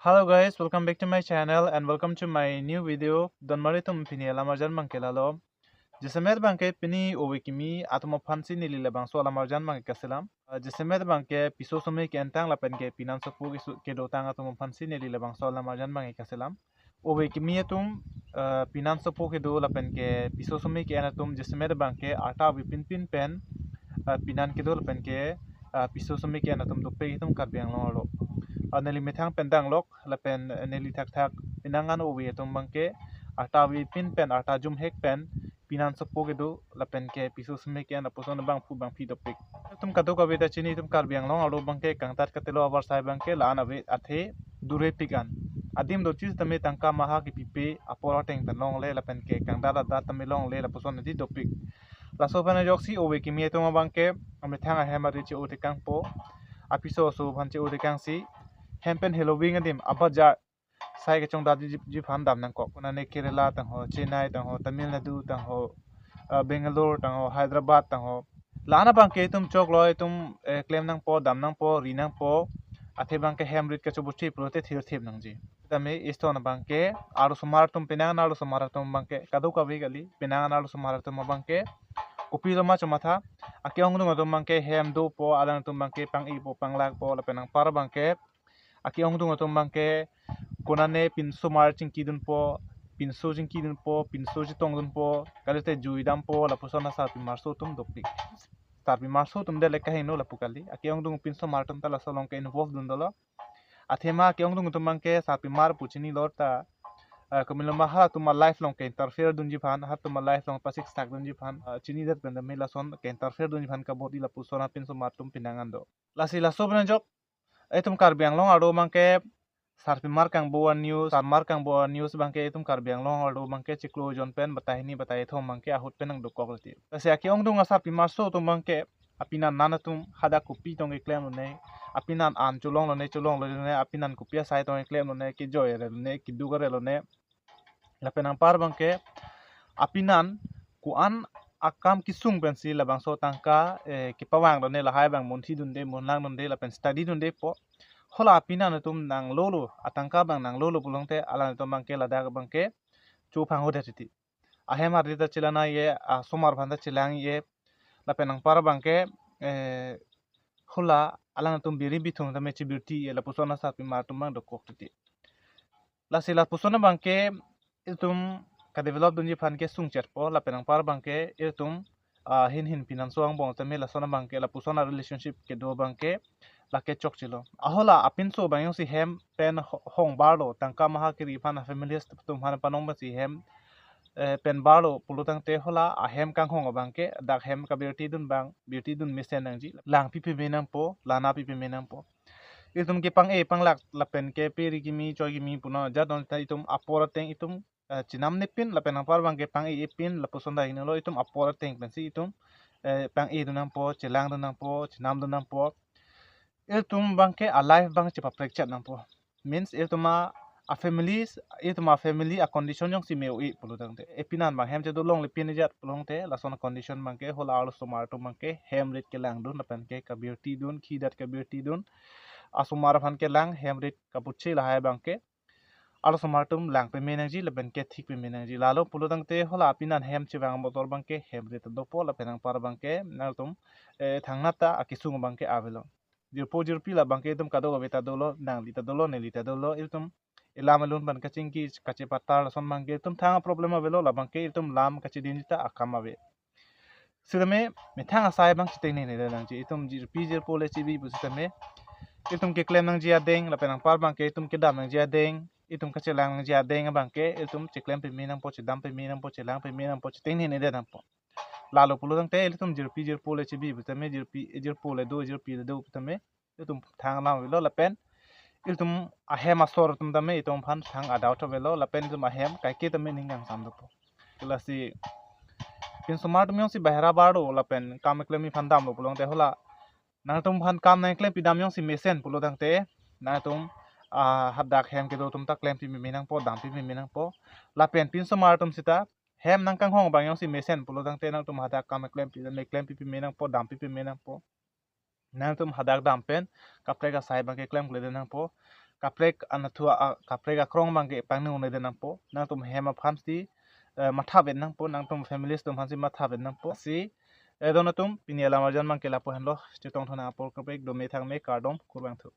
Hello guys, welcome back to my channel and welcome to my new video. Don maritum pini alamarjan mangkelalo. Jisemed bangke pini owikimi atoma fansi nilile bangso alamarjan mangkaselam. Jisemed bangke piso sumi ke entang lapen ke pinan sopu ke dotang atoma fansi nilile bangso alamarjan mangkaselam. Owikimi atum pinan sopu ke do lapen ke piso sumi ke anatum jisemed bangke ata wipin pin pen pinan ke do lapen ke piso sumi ke anatum dope itum karbiang lo. Neli methang pendang lok lapen neli thak thak pinangan uwi tum bangke ata wi pin pen ata jum hek pen pinan sopo gedu lapen ke pisu sme ke na puson bang fu bang fi dopik tum kadu ka beta chini tum kar biang long alo bangke kang tat katelo abar sai bangke la na ve athe dure pigan adim do chis tame tangka maha ki pipe apora teng pen long le lapen ke kang dala da tame long le la puson di dopik la so bana joksi owe ki mi tum bangke amethang a hemari chi ote kang po apiso so bhan chi ote kang si Hempen Halloween adim abaja sai ke chong dadi ji phan dam nang ko kuna ne Kerala tang ho Chennai tang ho Tamil Nadu tang ho Bangalore tang ho Hyderabad tang ho lana bang ke tum chok loi tum claim nang po dam nang po ri nang po athe bang ke hemrit ke chubuti prote thir thim nang ji tame isto na bang ke aru sumar tum pinang aru sumar tum bang ke kadu ka gali pinang aru sumar tum bang ke kopi lama cuma tha akyong nu tum bang ke hem do po alang tum bang ke pang i po pang lak po la penang par bang ke aki ong dung atom bangke konane pinso mar chingki dun po pinso chingki dun po pinso chitong dun po kalite juidam po la pusona sa pi marso tum dopik tar pi marso tum de lekka hino la pukali aki ong dung pinso mar tum tala solong ke involve dun dolo athema aki ong dung tum bangke sa pi mar puchini lorta kamilo maha tuma lifelong ke interfere dun jiphan ha tuma lifelong pasik stak dun jiphan chini dat benda me lason ke interfere dun jiphan ka bodi la pusona pinso mar tum pinangan do lasi la sobran jok etum karbiang long ado mangke sarpi markang boa news sar markang boa news bangke etum karbiang long ado mangke ciklo jon pen batahini batai thom mangke ahut penang dokok lati tase aki ong dung sarpi marso tum bangke apinan nanatum hada kupi tong eklem ne apinan an chulong lo ne apinan kupia sai tong eklem ne ki joy re ne ki dugare lo ne lapenang par bangke apinan ku an akam kisung pensi labang so tangka kipawang done lahai bang monthi dunde monlang dunde la pen study dunde po hola apina na tum nang lolo atangka bang nang lolo pulongte ala to bangke lada bangke chu phang hoda titi ahem arita chilana ye somar phanda chilang ye la penang par bangke hola ala tum biri bithung da mechi birti la pusona sa pi mar tum bang dokok titi la sila pusona bangke itum ka develop dunji phan ke sung chat po la penang par bangke itum hin hin pinan soang bong tame la sona bangke la pusona relationship ke do bangke la ke chok chilo ahola apin so bang si hem pen hong barlo tangka maha ke ri phan families tum han panong ba si hem pen barlo pulutang te hola a hem kang hong bangke dak hem ka beauty dun misen nang ji lang pi pi menang po lana pi pi menang po itum ke pang pang lak la pen ke peri kimi choi kimi puno jadon ta itum apora teng itum chinam ne pin la penang par bang ke pang pin la pusonda inolo itum apora teng pensi itum pang dunang po chilang dunang po chinam dunang po itum bang ke alive bang chipa prekchat nang po means ituma a family a condition yang si meu i pulutang te epinan bang hem che do long le pin jat pulong te la son condition bang ke hola alo somar to bang ke hem rit ke lang dun la pen ke ka beauty dun khi dat ka beauty dun asumar phan ke lang hemrit kapuchi la hai bangke alo somartum lang pe menangji leben ke thik pe menangji lalo puludang te hola pinan hem chi bang motor bangke hemrit do po la penang par bangke naltum thangna ta akisung bangke avelo jirpi la bangke tum kado beta dolo nang lita dolo ne lita dolo iltum ilam alun ban kaching ki kache patar son bangke tum thanga problem avelo la bangke iltum lam kache dinita akam ave sidame me thanga sai bang chiteng ne ne nang ji itum jirpi jirpo le chibi busitame itum ke claim nang jia deng la penang par bang ke itum ke dam nang jia deng itum ka chelang nang jia deng bang ke itum che claim pe minang po che dam pe minang po che lang pe minang po che ting ne de dam po lalo pulu dang te itum jir pi le che bi bitame jir pu le le do bitame itum thang lam lo la pen itum a hem asor tum dame itum phan thang adaw to velo la pen itum a hem kai ke tame ning yang sam do po klasi pin smart mi si bahra baro la pen kam claim mi phan dam lo pulong te hola nang tum phan kam nang klem pidam yong si mesen pulo dang te na tum hadak hem ke do tum ta klem pi minang po dam pi minang po la pen pin so mar tum sita hem nang kang hong bang yong si mesen pulo dang te nang tum hadak kam klem pi minang po dam pi minang po nang tum hadak dam pen kapre ka sai bang ke klem kle nang po kaprek anathua kaprek akrong bangke pangnu unai den nangpo nang tum hema phamsi matha ben nangpo nang tum families tum phamsi matha ben nangpo si edonatum pini alamarjan mangke lapo henlo chitong thona apor kapek dome thangme kardom kurbang thu